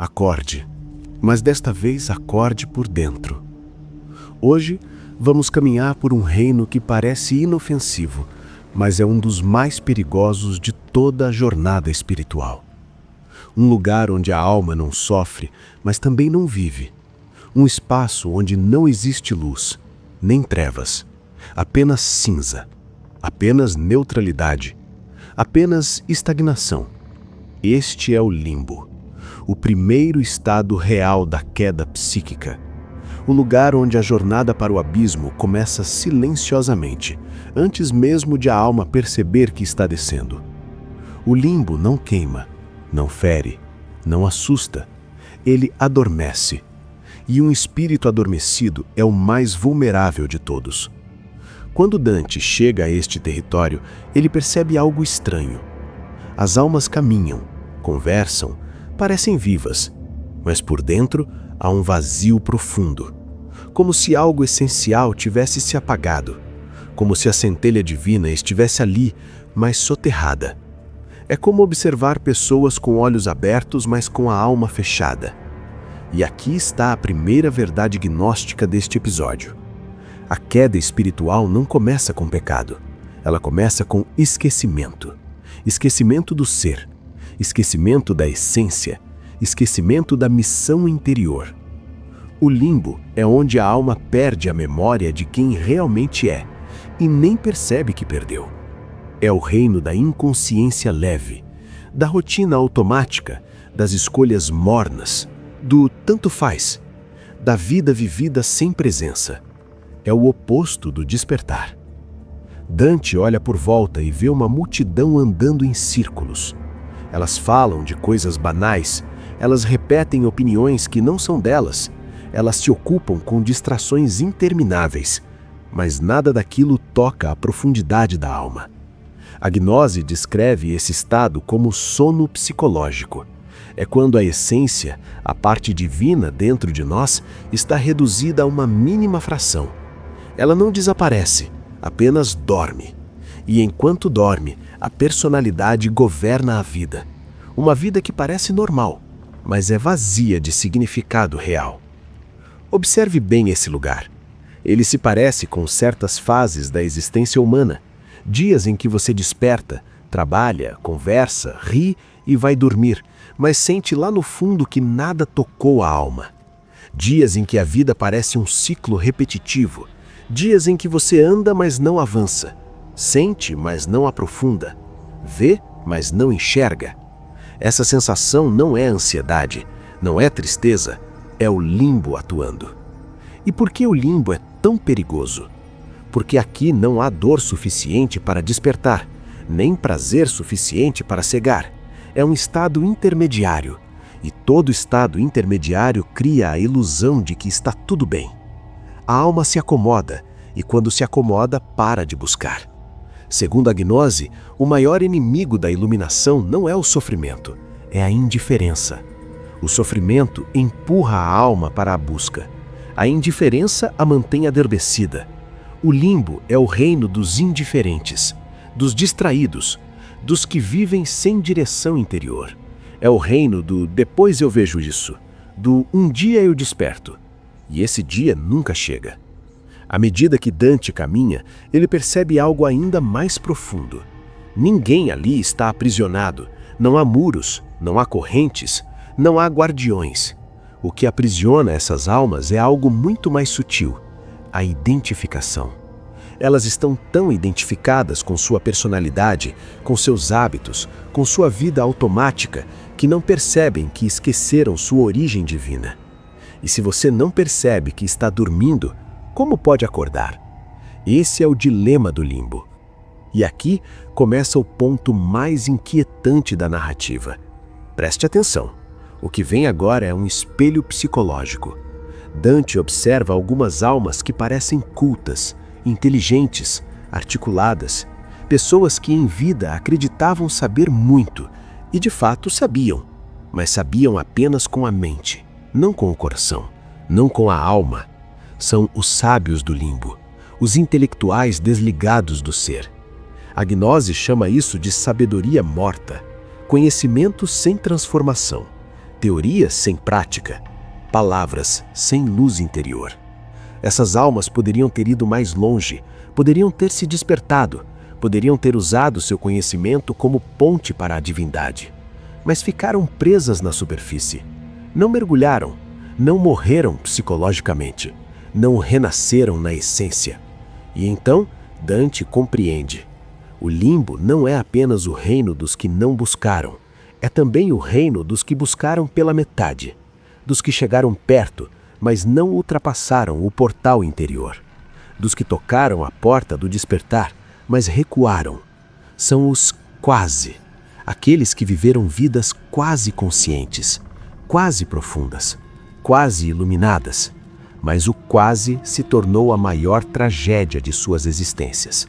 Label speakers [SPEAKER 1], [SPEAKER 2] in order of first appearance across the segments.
[SPEAKER 1] Acorde, mas desta vez acorde por dentro. Hoje, vamos caminhar por um reino que parece inofensivo, mas é um dos mais perigosos de toda a jornada espiritual. Um lugar onde a alma não sofre, mas também não vive. Um espaço onde não existe luz, nem trevas, apenas cinza, apenas neutralidade, apenas estagnação. Este é o limbo, o primeiro estado real da queda psíquica. O lugar onde a jornada para o abismo começa silenciosamente, antes mesmo de a alma perceber que está descendo. O limbo não queima, não fere, não assusta. Ele adormece. E um espírito adormecido é o mais vulnerável de todos. Quando Dante chega a este território, ele percebe algo estranho. As almas caminham, conversam, parecem vivas, mas por dentro há um vazio profundo, como se algo essencial tivesse se apagado, como se a centelha divina estivesse ali, mas soterrada. É como observar pessoas com olhos abertos, mas com a alma fechada. E aqui está a primeira verdade gnóstica deste episódio. A queda espiritual não começa com pecado. Ela começa com esquecimento. Esquecimento do ser. Esquecimento da essência. Esquecimento da missão interior. O limbo é onde a alma perde a memória de quem realmente é e nem percebe que perdeu. É o reino da inconsciência leve, da rotina automática, das escolhas mornas, do tanto faz, da vida vivida sem presença. É o oposto do despertar. Dante olha por volta e vê uma multidão andando em círculos. Elas falam de coisas banais, elas repetem opiniões que não são delas, elas se ocupam com distrações intermináveis, mas nada daquilo toca a profundidade da alma. A gnose descreve esse estado como sono psicológico. É quando a essência, a parte divina dentro de nós, está reduzida a uma mínima fração. Ela não desaparece, apenas dorme. E enquanto dorme, a personalidade governa a vida. Uma vida que parece normal, mas é vazia de significado real. Observe bem esse lugar. Ele se parece com certas fases da existência humana. Dias em que você desperta, trabalha, conversa, ri e vai dormir, mas sente lá no fundo que nada tocou a alma. Dias em que a vida parece um ciclo repetitivo. Dias em que você anda, mas não avança. Sente, mas não aprofunda. Vê, mas não enxerga. Essa sensação não é ansiedade, não é tristeza, é o limbo atuando. E por que o limbo é tão perigoso? Porque aqui não há dor suficiente para despertar, nem prazer suficiente para cegar. É um estado intermediário, e todo estado intermediário cria a ilusão de que está tudo bem. A alma se acomoda, e quando se acomoda, para de buscar. Segundo a gnose, o maior inimigo da iluminação não é o sofrimento, é a indiferença. O sofrimento empurra a alma para a busca. A indiferença a mantém adormecida. O limbo é o reino dos indiferentes, dos distraídos, dos que vivem sem direção interior. É o reino do depois eu vejo isso, do um dia eu desperto. E esse dia nunca chega. À medida que Dante caminha, ele percebe algo ainda mais profundo. Ninguém ali está aprisionado, não há muros, não há correntes, não há guardiões. O que aprisiona essas almas é algo muito mais sutil. A identificação. Elas estão tão identificadas com sua personalidade, com seus hábitos, com sua vida automática, que não percebem que esqueceram sua origem divina. E se você não percebe que está dormindo, como pode acordar? Esse é o dilema do limbo. E aqui começa o ponto mais inquietante da narrativa. Preste atenção. O que vem agora é um espelho psicológico. Dante observa algumas almas que parecem cultas, inteligentes, articuladas, pessoas que em vida acreditavam saber muito e de fato sabiam, mas sabiam apenas com a mente, não com o coração, não com a alma. São os sábios do limbo, os intelectuais desligados do ser. A gnose chama isso de sabedoria morta, conhecimento sem transformação. teorias sem prática, palavras sem luz interior. Essas almas poderiam ter ido mais longe, poderiam ter se despertado, poderiam ter usado seu conhecimento como ponte para a divindade. Mas ficaram presas na superfície. Não mergulharam, não morreram psicologicamente, não renasceram na essência. E então Dante compreende. O limbo não é apenas o reino dos que não buscaram, é também o reino dos que buscaram pela metade, dos que chegaram perto, mas não ultrapassaram o portal interior, dos que tocaram a porta do despertar, mas recuaram. São os quase, aqueles que viveram vidas quase conscientes, quase profundas, quase iluminadas, mas o quase se tornou a maior tragédia de suas existências.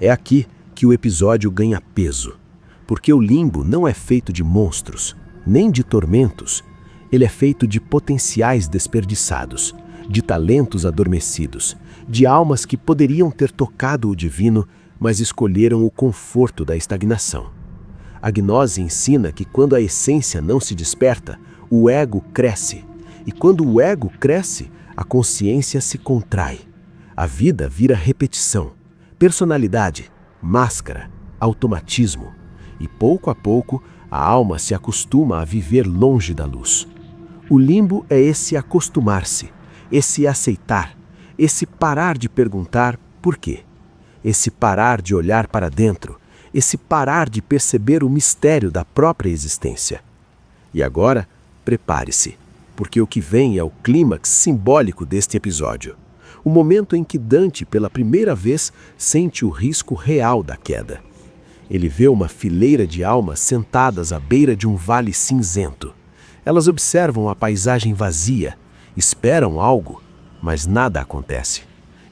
[SPEAKER 1] É aqui que o episódio ganha peso, porque o limbo não é feito de monstros, nem de tormentos. Ele é feito de potenciais desperdiçados, de talentos adormecidos, de almas que poderiam ter tocado o divino, mas escolheram o conforto da estagnação. A gnose ensina que quando a essência não se desperta, o ego cresce. E quando o ego cresce, a consciência se contrai. A vida vira repetição, personalidade, máscara, automatismo. E pouco a pouco, a alma se acostuma a viver longe da luz. O limbo é esse acostumar-se, esse aceitar, esse parar de perguntar por quê, esse parar de olhar para dentro, esse parar de perceber o mistério da própria existência. E agora, prepare-se, porque o que vem é o clímax simbólico deste episódio. O momento em que Dante, pela primeira vez, sente o risco real da queda. Ele vê uma fileira de almas sentadas à beira de um vale cinzento. Elas observam a paisagem vazia, esperam algo, mas nada acontece.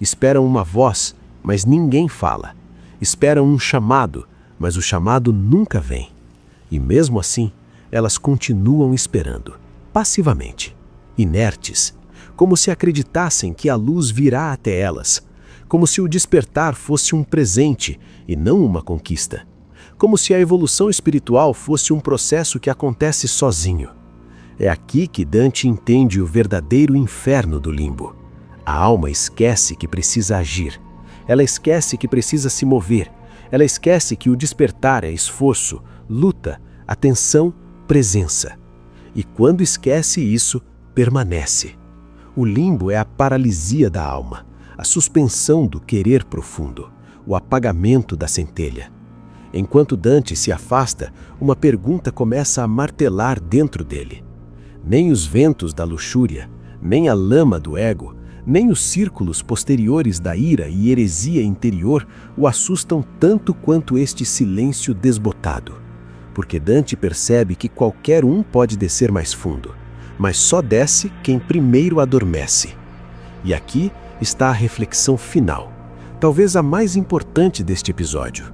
[SPEAKER 1] Esperam uma voz, mas ninguém fala. Esperam um chamado, mas o chamado nunca vem. E mesmo assim, elas continuam esperando, passivamente, inertes, como se acreditassem que a luz virá até elas, como se o despertar fosse um presente e não uma conquista, como se a evolução espiritual fosse um processo que acontece sozinho. É aqui que Dante entende o verdadeiro inferno do limbo. A alma esquece que precisa agir. Ela esquece que precisa se mover. Ela esquece que o despertar é esforço, luta, atenção, presença. E quando esquece isso, permanece. O limbo é a paralisia da alma, a suspensão do querer profundo, o apagamento da centelha. Enquanto Dante se afasta, uma pergunta começa a martelar dentro dele. Nem os ventos da luxúria, nem a lama do ego, nem os círculos posteriores da ira e heresia interior o assustam tanto quanto este silêncio desbotado. Porque Dante percebe que qualquer um pode descer mais fundo, mas só desce quem primeiro adormece. E aqui está a reflexão final, talvez a mais importante deste episódio.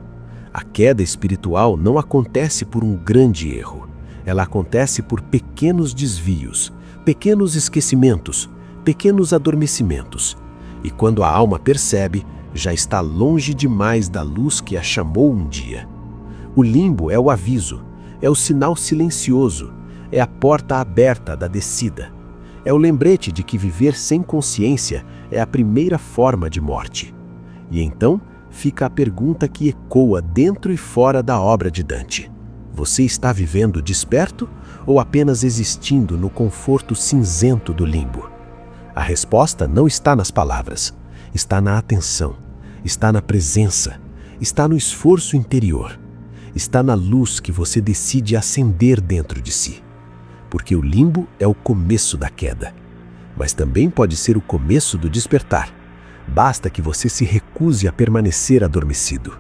[SPEAKER 1] A queda espiritual não acontece por um grande erro. Ela acontece por pequenos desvios, pequenos esquecimentos, pequenos adormecimentos. E quando a alma percebe, já está longe demais da luz que a chamou um dia. O limbo é o aviso, é o sinal silencioso, é a porta aberta da descida. É o lembrete de que viver sem consciência é a primeira forma de morte. E então fica a pergunta que ecoa dentro e fora da obra de Dante. Você está vivendo desperto ou apenas existindo no conforto cinzento do limbo? A resposta não está nas palavras, está na atenção, está na presença, está no esforço interior, está na luz que você decide acender dentro de si. Porque o limbo é o começo da queda, mas também pode ser o começo do despertar. Basta que você se recuse a permanecer adormecido.